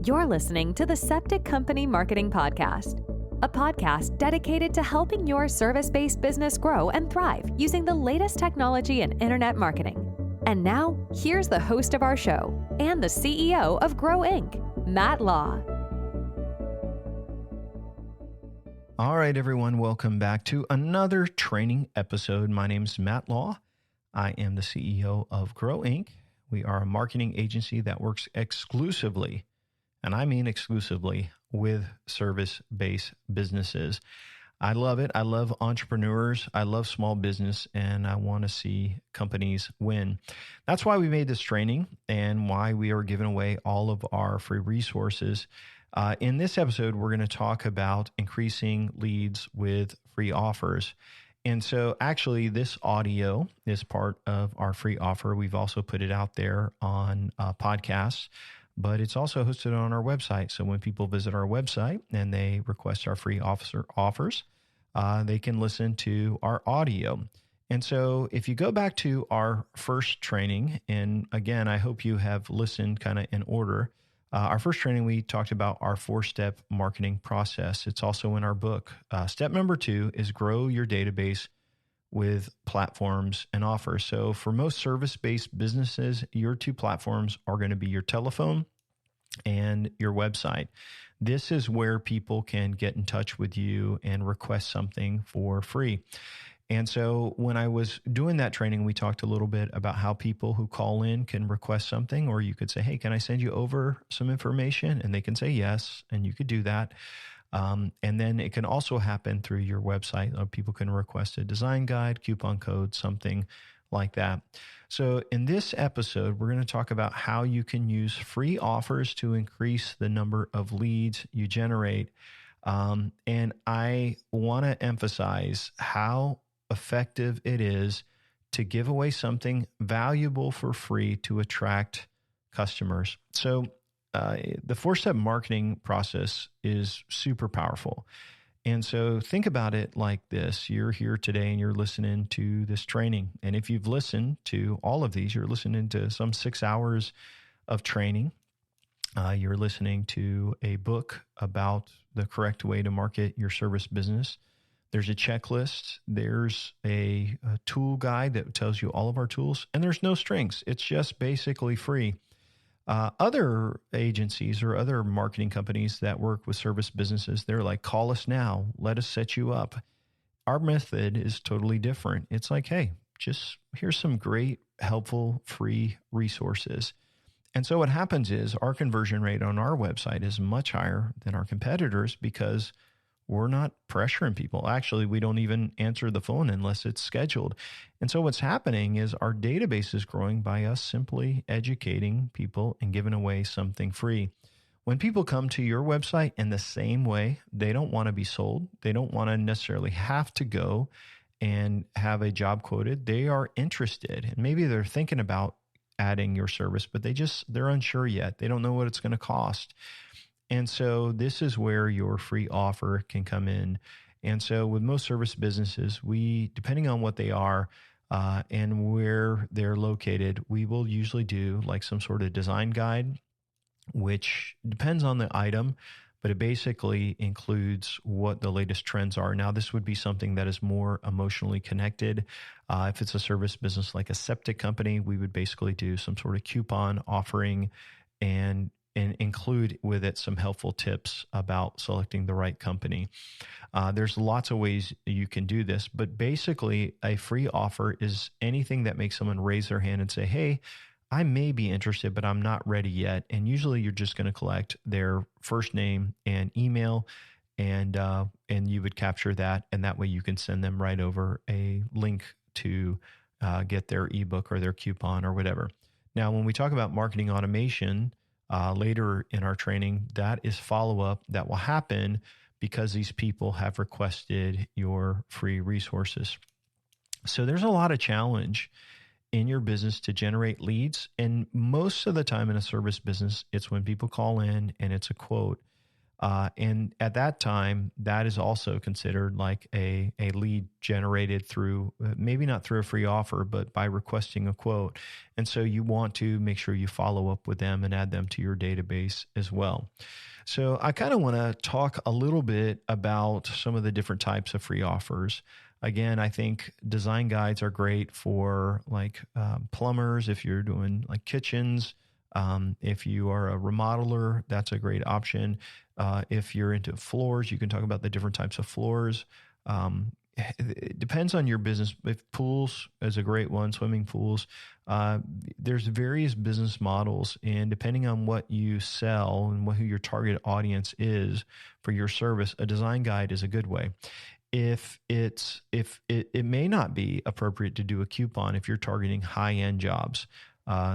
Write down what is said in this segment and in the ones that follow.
You're listening to the Septic Company Marketing Podcast, a podcast dedicated to helping your service-based business grow and thrive using the latest technology in internet marketing. And now, here's the host of our show and the CEO of Grow Inc., Matt Law. All right, everyone, welcome back to another training episode. My name is Matt Law. I am the CEO of Grow Inc. We are a marketing agency that works exclusively, and I mean exclusively, with service-based businesses. I love it. I love entrepreneurs. I love small business, and I want to see companies win. That's why we made this training and why we are giving away all of our free resources. In this episode, we're going to talk about increasing leads with free offers. And so actually, this audio is part of our free offer. We've also put it out there on podcasts, but it's also hosted on our website. So when people visit our website and they request our free offers, they can listen to our audio. And so if you go back to our first training, and again, I hope you have listened kind of in order. Our first training, we talked about our 4-step marketing process. It's also in our book. Step number 2 is grow your database with platforms and offers. So for most service-based businesses, your 2 platforms are going to be your telephone and your website. This is where people can get in touch with you and request something for free. And so when I was doing that training, we talked a little bit about how people who call in can request something, or you could say, hey, can I send you over some information? And they can say yes, and you could do that. And then it can also happen through your website. People can request a design guide, coupon code, something like that. So in this episode, we're going to talk about how you can use free offers to increase the number of leads you generate. And I want to emphasize how effective it is to give away something valuable for free to attract customers. So the 4-step marketing process is super powerful. And so think about it like this. You're here today and you're listening to this training. And if you've listened to all of these, you're listening to some 6 hours of training. You're listening to a book about the correct way to market your service business. There's a checklist. There's a tool guide that tells you all of our tools. And there's no strings. It's just basically free. Other agencies or other marketing companies that work with service businesses, they're like, call us now. Let us set you up. Our method is totally different. It's like, hey, just here's some great, helpful, free resources. And so what happens is our conversion rate on our website is much higher than our competitors because we're not pressuring people. Actually, we don't even answer the phone unless it's scheduled. And so what's happening is our database is growing by us simply educating people and giving away something free. When people come to your website in the same way, they don't want to be sold. They don't want to necessarily have to go and have a job quoted. They are interested, and maybe they're thinking about adding your service, but they're unsure yet. They don't know what it's going to cost. And so this is where your free offer can come in. And so with most service businesses, depending on what they are and where they're located, we will usually do like some sort of design guide, which depends on the item, but it basically includes what the latest trends are. Now, this would be something that is more emotionally connected. If it's a service business like a septic company, we would basically do some sort of coupon offering and include with it some helpful tips about selecting the right company. There's lots of ways you can do this, but basically a free offer is anything that makes someone raise their hand and say, hey, I may be interested, but I'm not ready yet. And usually you're just going to collect their first name and email, and you would capture that. And that way you can send them right over a link to get their ebook or their coupon or whatever. Now, when we talk about marketing automation, later in our training, that is follow-up that will happen because these people have requested your free resources. So there's a lot of challenge in your business to generate leads. And most of the time in a service business, it's when people call in and it's a quote. And at that time, that is also considered like a lead generated through, maybe not through a free offer, but by requesting a quote. And so you want to make sure you follow up with them and add them to your database as well. So I kind of want to talk a little bit about some of the different types of free offers. Again, I think design guides are great for like plumbers, if you're doing like kitchens. If you are a remodeler, that's a great option. If you're into floors, you can talk about the different types of floors. It depends on your business. If pools is a great one, swimming pools, there's various business models, and depending on what you sell and who your target audience is for your service, a design guide is a good way. If it may not be appropriate to do a coupon if you're targeting high-end jobs.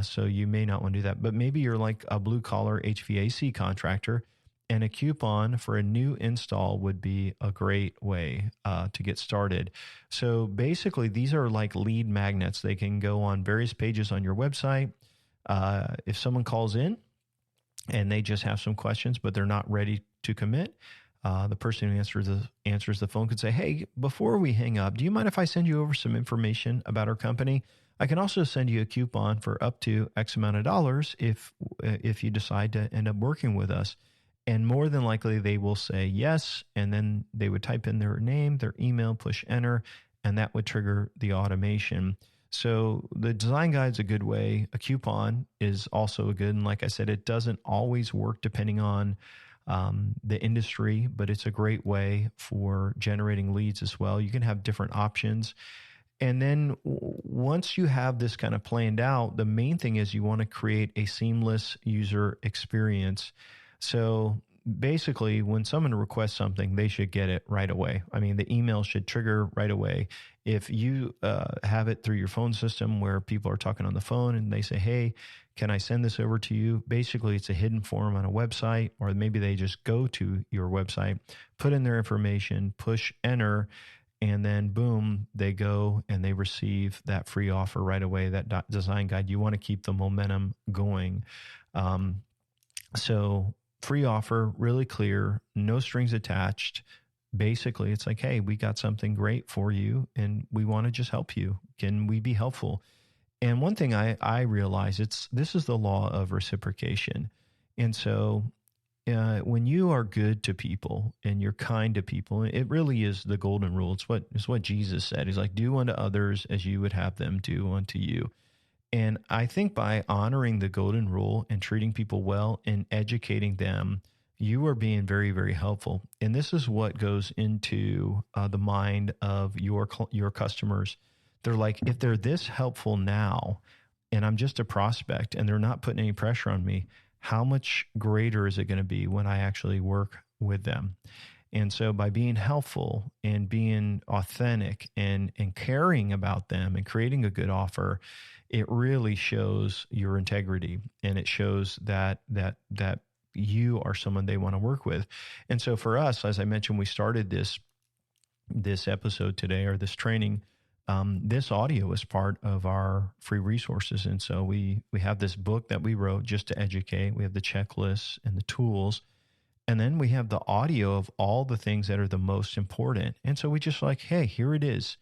So you may not want to do that, but maybe you're like a blue collar HVAC contractor, and a coupon for a new install would be a great way to get started. So basically, these are like lead magnets. They can go on various pages on your website. If someone calls in and they just have some questions, but they're not ready to commit, the person who answers the phone could say, "Hey, before we hang up, do you mind if I send you over some information about our company? I can also send you a coupon for up to X amount of dollars if you decide to end up working with us." And more than likely, they will say yes, and then they would type in their name, their email, push enter, and that would trigger the automation. So the design guide is a good way. A coupon is also a good, and like I said, it doesn't always work depending on the industry, but it's a great way for generating leads as well. You can have different options. And then once you have this kind of planned out, the main thing is you want to create a seamless user experience. So basically, when someone requests something, they should get it right away. I mean, the email should trigger right away. If you have it through your phone system where people are talking on the phone and they say, "Hey, can I send this over to you?" Basically, it's a hidden form on a website, or maybe they just go to your website, put in their information, push enter, and then boom, they go and they receive that free offer right away, that design guide. You want to keep the momentum going. So free offer, really clear, no strings attached. Basically, it's like, "Hey, we got something great for you and we want to just help you. Can we be helpful?" And one thing I realize, this is the law of reciprocation. And so when you are good to people and you're kind to people, it really is the golden rule. It's what Jesus said. He's like, "Do unto others as you would have them do unto you." And I think by honoring the golden rule and treating people well and educating them, you are being very, very helpful. And this is what goes into the mind of your customers. They're like, if they're this helpful now, and I'm just a prospect and they're not putting any pressure on me, how much greater is it going to be when I actually work with them? And so by being helpful and being authentic and caring about them and creating a good offer, it really shows your integrity, and it shows that you are someone they want to work with. And so for us, as I mentioned, we started this episode today, or this training. This audio is part of our free resources. And so we have this book that we wrote just to educate. We have the checklists and the tools. And then we have the audio of all the things that are the most important. And so we just like, hey, here it is.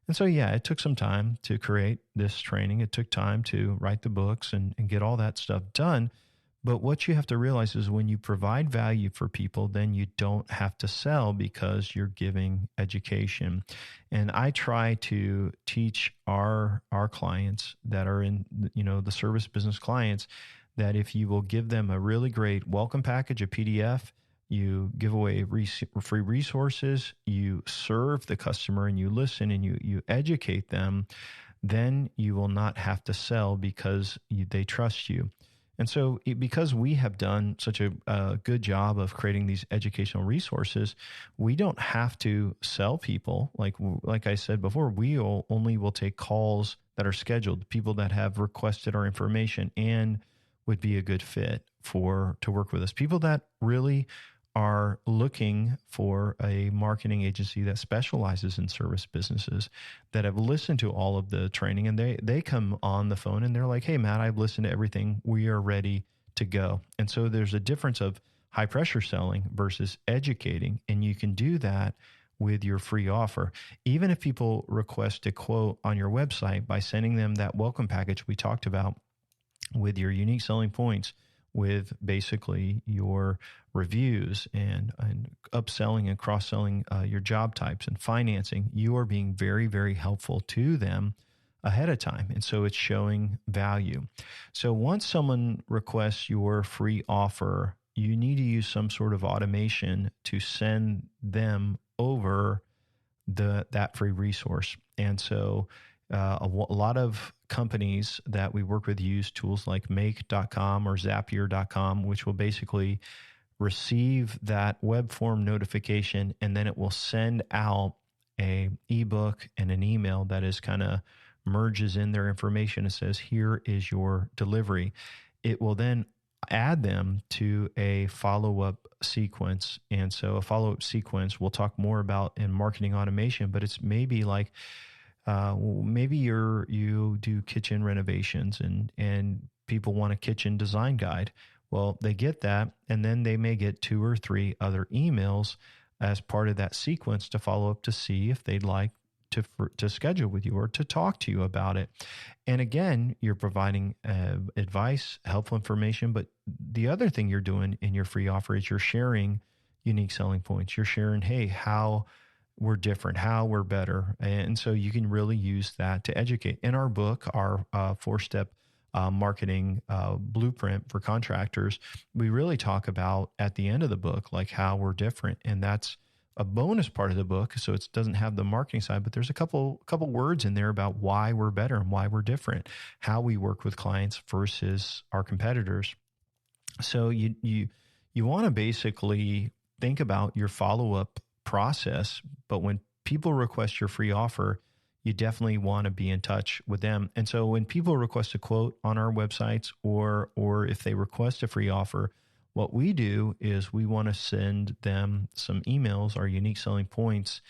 And so, yeah, it took some time to create this training. It took time to write the books and get all that stuff done. But what you have to realize is when you provide value for people, then you don't have to sell because you're giving education. And I try to teach our clients that are in, the service business clients, that if you will give them a really great welcome package, a PDF, you give away free resources, you serve the customer and you listen and you educate them, then you will not have to sell because they trust you. And so because we have done such a good job of creating these educational resources, we don't have to sell people. Like I said before, we only will take calls that are scheduled, people that have requested our information and would be a good fit to work with us. People that really are looking for a marketing agency that specializes in service businesses, that have listened to all of the training, and they come on the phone and they're like, "Hey, Matt, I've listened to everything. We are ready to go." And so there's a difference of high pressure selling versus educating. And you can do that with your free offer. Even if people request a quote on your website, by sending them that welcome package we talked about with your unique selling points, with basically your reviews and upselling and cross-selling your job types and financing, you are being very, very helpful to them ahead of time. And so it's showing value. So once someone requests your free offer, you need to use some sort of automation to send them over that free resource. And so a lot of companies that we work with use tools like make.com or zapier.com, which will basically receive that web form notification, and then it will send out a ebook and an email that is kind of merges in their information. It says, here is your delivery. It will then add them to a follow-up sequence. And so a follow-up sequence we'll talk more about in marketing automation, but it's maybe like, maybe you do kitchen renovations and people want a kitchen design guide. Well, they get that, and then they may get 2 or 3 other emails as part of that sequence to follow up to see if they'd like to schedule with you or to talk to you about it. And again, you're providing advice, helpful information. But the other thing you're doing in your free offer is you're sharing unique selling points. You're sharing, hey, how we're different, how we're better. And so you can really use that to educate. In our book, our 4-step marketing blueprint for contractors, we really talk about at the end of the book, like how we're different. And that's a bonus part of the book. So it doesn't have the marketing side, but there's a couple words in there about why we're better and why we're different, how we work with clients versus our competitors. So you want to basically think about your follow-up process, but when people request your free offer, you definitely want to be in touch with them. And so when people request a quote on our websites, or if they request a free offer, what we do is we want to send them some emails, our unique selling points,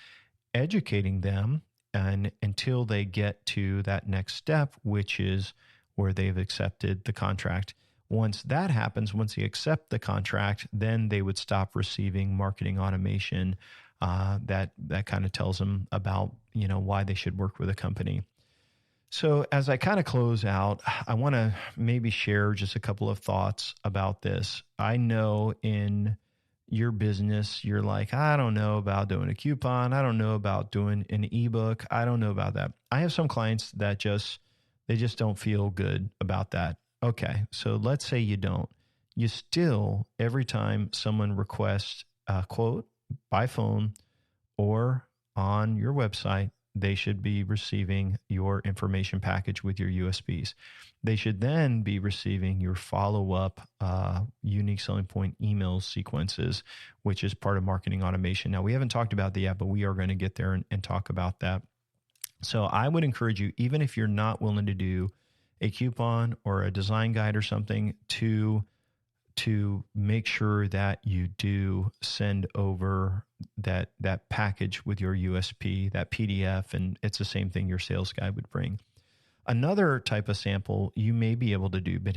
educating them and until they get to that next step, which is where they've accepted the contract. Once that happens, once they accept the contract, then they would stop receiving marketing automation that kind of tells them about, why they should work with a company. So as I kind of close out, I want to maybe share just a couple of thoughts about this. I know in your business, you're like, I don't know about doing a coupon. I don't know about doing an ebook. I don't know about that. I have some clients that they just don't feel good about that. Okay, so let's say you don't. You still, every time someone requests a quote by phone or on your website, they should be receiving your information package with your USPs. They should then be receiving your follow-up unique selling point email sequences, which is part of marketing automation. Now, we haven't talked about that yet, but we are going to get there and talk about that. So I would encourage you, even if you're not willing to do a coupon or a design guide or something, to make sure that you do send over that package with your USP, that PDF, and it's the same thing your sales guy would bring. Another type of sample you may be able to do, but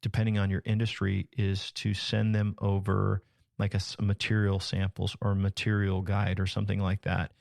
depending on your industry, is to send them over like a material samples or a material guide or something like that.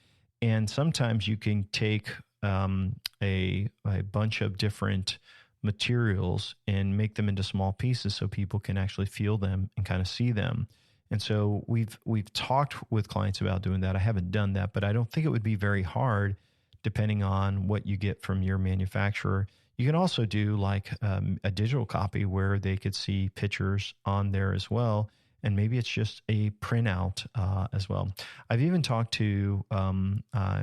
And sometimes you can take a bunch of different materials and make them into small pieces so people can actually feel them and kind of see them. And so we've talked with clients about doing that. I haven't done that, but I don't think it would be very hard depending on what you get from your manufacturer. You can also do like a digital copy where they could see pictures on there as well. And maybe it's just a printout as well. I've even talked to,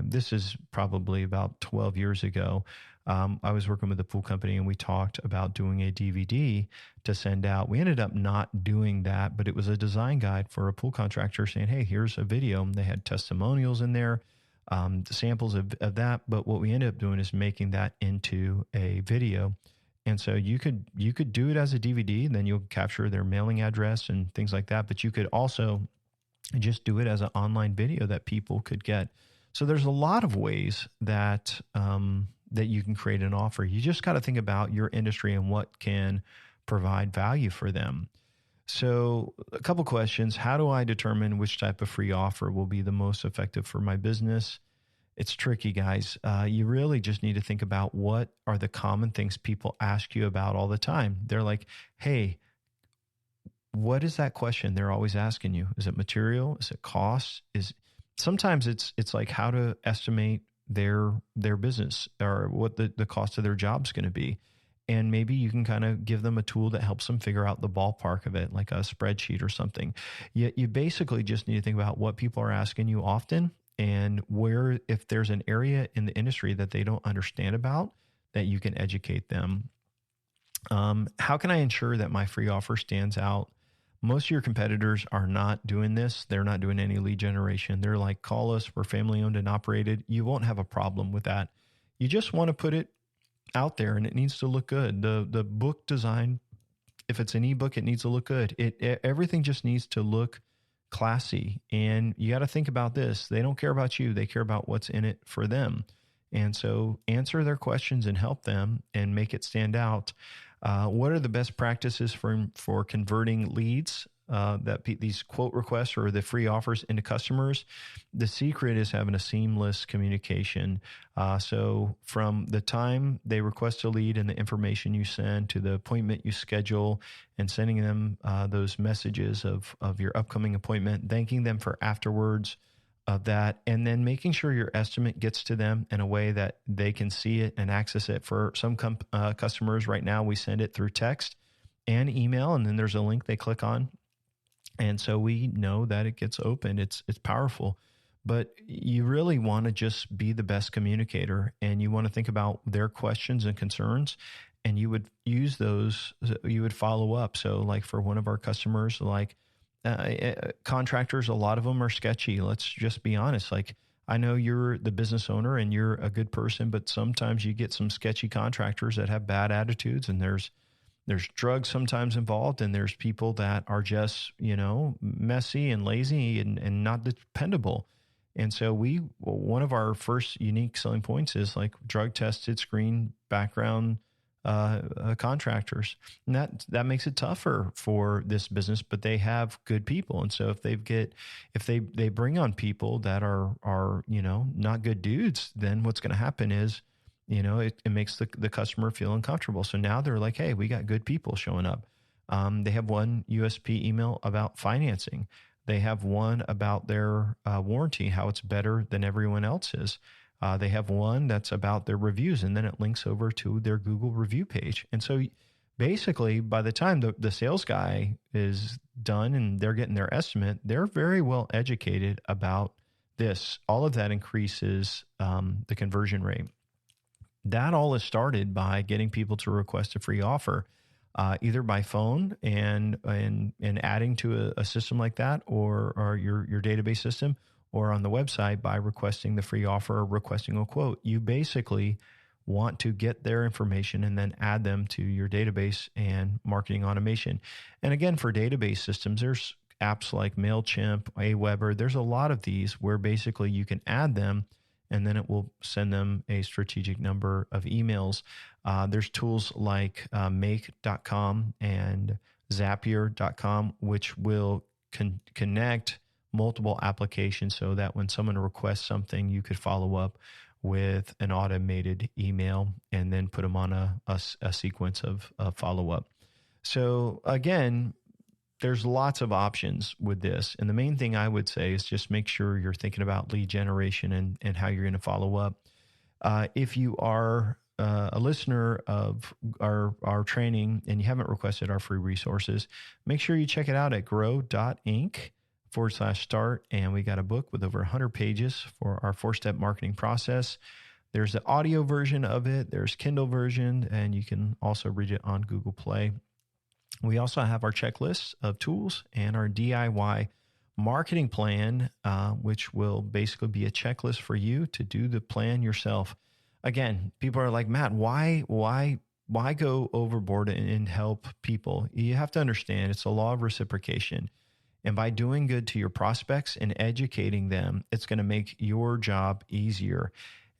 this is probably about 12 years ago. I was working with a pool company and we talked about doing a DVD to send out. We ended up not doing that, but it was a design guide for a pool contractor saying, hey, here's a video. They had testimonials in there, samples of that. But what we ended up doing is making that into a video. And so you could do it as a DVD, and then you'll capture their mailing address and things like that. But you could also just do it as an online video that people could get. So there's a lot of ways that that you can create an offer. You just got to think about your industry and what can provide value for them. So a couple questions. How do I determine which type of free offer will be the most effective for my business? It's tricky, guys. You really just need to think about what are the common things people ask you about all the time. They're like, hey, what is that question they're always asking you? Is it material? Is it cost? Sometimes it's like how to estimate their business or what the cost of their job is going to be. And maybe you can kind of give them a tool that helps them figure out the ballpark of it, like a spreadsheet or something. You basically just need to think about what people are asking you often and where, if there's an area in the industry that they don't understand about, that you can educate them. How can I ensure that my free offer stands out? Most of your competitors are not doing this. They're not doing any lead generation. They're like, call us, we're family owned and operated. You won't have a problem with that. You just want to put it out there and it needs to look good. The book design, if it's an ebook, it needs to look good. Everything just needs to look classy. And you got to think about this. They don't care about you. They care about what's in it for them. And so answer their questions and help them and make it stand out. What are the best practices for converting leads, these quote requests or the free offers into customers? The secret is having a seamless communication. So from the time they request a lead and the information you send to the appointment you schedule and sending them those messages of your upcoming appointment, thanking them for afterwards of that, and then making sure your estimate gets to them in a way that they can see it and access it. For some customers right now, we send it through text and email, and then there's a link they click on. And so we know that it gets opened. It's powerful, but you really want to just be the best communicator, and you want to think about their questions and concerns, and you would use those, you would follow up. So like for one of our customers, like, contractors, a lot of them are sketchy. Let's just be honest. Like, I know you're the business owner and you're a good person, but sometimes you get some sketchy contractors that have bad attitudes, and there's drugs sometimes involved, and there's people that are just, messy and lazy and not dependable. And so one of our first unique selling points is like drug tested, screen background contractors, and that makes it tougher for this business. But they have good people, and so if they bring on people that are not good dudes, then what's going to happen is it makes the customer feel uncomfortable. So now they're like, hey, we got good people showing up. They have one USP email about financing. They have one about their warranty, how it's better than everyone else's. They have one that's about their reviews, and then it links over to their Google review page. And so basically, by the time the sales guy is done and they're getting their estimate, they're very well educated about this. All of that increases the conversion rate. That all is started by getting people to request a free offer, either by phone and adding to a system like that, or your database system, or on the website by requesting the free offer or requesting a quote. You basically want to get their information and then add them to your database and marketing automation. And again, for database systems, there's apps like MailChimp, Aweber. There's a lot of these where basically you can add them and then it will send them a strategic number of emails. There's tools like make.com and zapier.com, which will connect multiple applications so that when someone requests something, you could follow up with an automated email and then put them on a sequence of follow-up. So again, there's lots of options with this. And the main thing I would say is just make sure you're thinking about lead generation and how you're going to follow up. If you are a listener of our training and you haven't requested our free resources, make sure you check it out at grow.inc/start. And we got a book with over 100 pages for our 4-step marketing process. There's the audio version of it. There's Kindle version, and you can also read it on Google Play. We also have our checklist of tools and our DIY marketing plan, which will basically be a checklist for you to do the plan yourself. Again, people are like, Matt, why go overboard and help people? You have to understand it's a law of reciprocation. And by doing good to your prospects and educating them, it's going to make your job easier.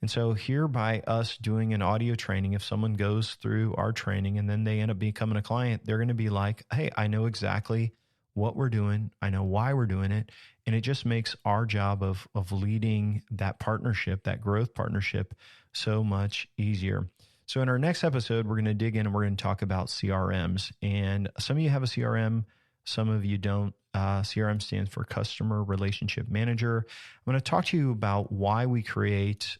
And so here by us doing an audio training, if someone goes through our training and then they end up becoming a client, they're going to be like, hey, I know exactly what we're doing. I know why we're doing it. And it just makes our job of leading that partnership, that growth partnership, so much easier. So in our next episode, we're going to dig in and we're going to talk about CRMs. And some of you have a CRM, some of you don't. CRM stands for Customer Relationship Manager. I'm going to talk to you about why we create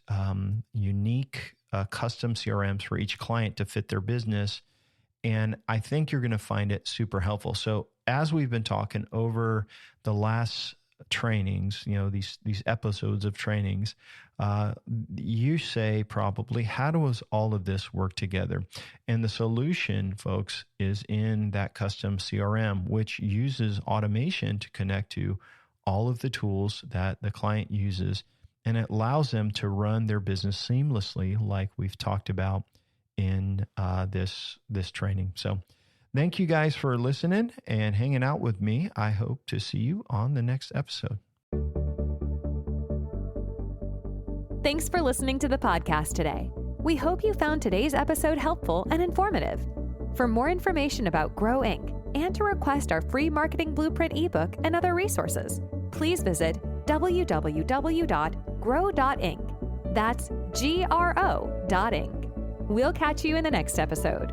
unique custom CRMs for each client to fit their business. And I think you're going to find it super helpful. So as we've been talking over the last trainings, these episodes of trainings, you say probably, how does all of this work together? And the solution, folks, is in that custom CRM, which uses automation to connect to all of the tools that the client uses. And it allows them to run their business seamlessly, like we've talked about in this training. So thank you guys for listening and hanging out with me. I hope to see you on the next episode. Thanks for listening to the podcast today. We hope you found today's episode helpful and informative. For more information about Grow Inc. and to request our free marketing blueprint ebook and other resources, please visit www.grow.inc. That's GRO.inc. We'll catch you in the next episode.